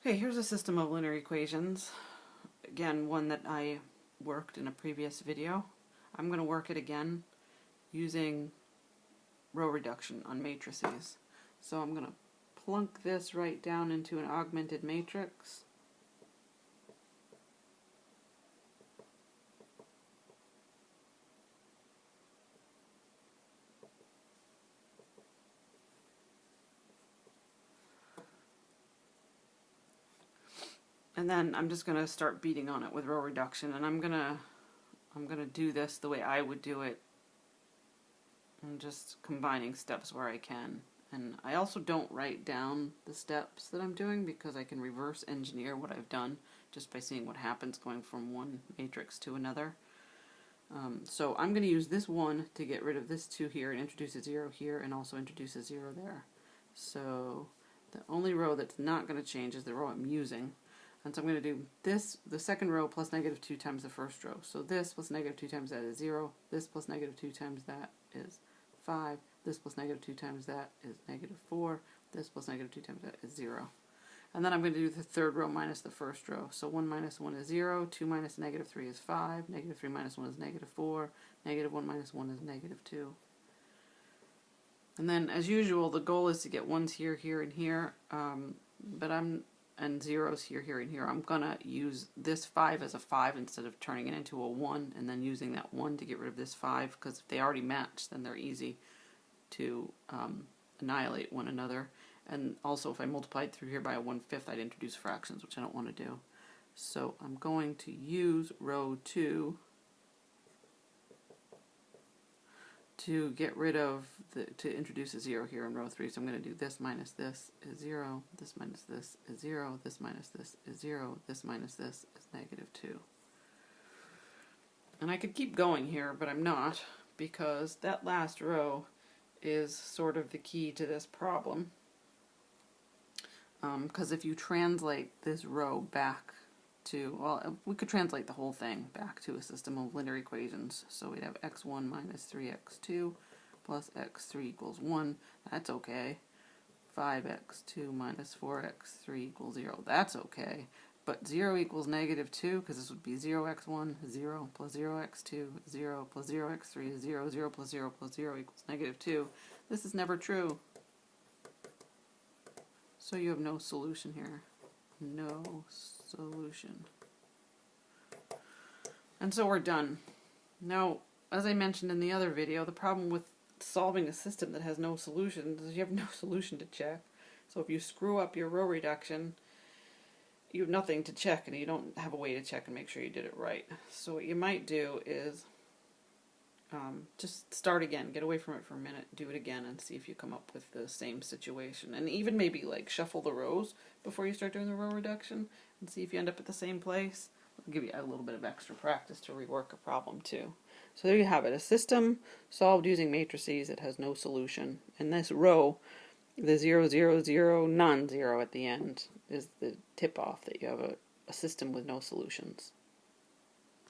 Okay, here's a system of linear equations. Again, one that I worked in a previous video. I'm going to work it again using row reduction on matrices. So I'm going to plunk this right down into an augmented matrix. And then I'm just going to start beating on it with row reduction, and I'm going to do this the way I would do it. I'm just combining steps where I can. And I also don't write down the steps that I'm doing because I can reverse engineer what I've done just by seeing what happens going from one matrix to another. So I'm going to use this 1 to get rid of this 2 here and introduce a 0 here and also introduce a 0 there. So the only row that's not going to change is the row I'm using. And so I'm going to do this, the second row plus -2 times the first row. So this plus -2 times that is 0. This plus -2 times that is 5. This plus -2 times that is -4. This plus -2 times that is 0. And then I'm going to do the third row minus the first row. So 1 minus 1 is 0. 2 minus -3 is 5. -3 minus 1 is -4. -1 minus 1 is -2. And then, as usual, the goal is to get 1s here, here, and here. And 0s here, here, and here. I'm going to use this 5 as a 5 instead of turning it into a 1 and then using that 1 to get rid of this 5, because if they already match, then they're easy to annihilate one another. And also, if I multiplied through here by a 1/5, I'd introduce fractions, which I don't want to do. So I'm going to use row 2 to get rid of to introduce a 0 here in row 3. So I'm going to do this minus this is 0, this minus this is 0, this minus this is 0, this minus this is -2. And I could keep going here, but I'm not, because that last row is sort of the key to this problem. Because if you translate this row back to, well, we could translate the whole thing back to a system of linear equations. So we'd have x1 minus 3x2 plus x3 equals 1. That's okay. 5x2 minus 4x3 equals 0. That's okay. But 0 equals -2, because this would be 0x1, 0 plus 0x2, 0 plus 0x3 is 0, 0 plus 0 plus 0 equals -2. This is never true. So you have no solution here. No solution. And so we're done. Now, as I mentioned in the other video, the problem with solving a system that has no solution is you have no solution to check. So if you screw up your row reduction, you have nothing to check, and you don't have a way to check and make sure you did it right. So what you might do is just start again, get away from it for a minute, do it again, and see if you come up with the same situation. And even maybe like shuffle the rows before you start doing the row reduction and see if you end up at the same place. It'll give you a little bit of extra practice to rework a problem too. So there you have it, a system solved using matrices that has no solution. And this row, the 0, 0, 0, non-zero at the end, is the tip-off that you have a system with no solutions.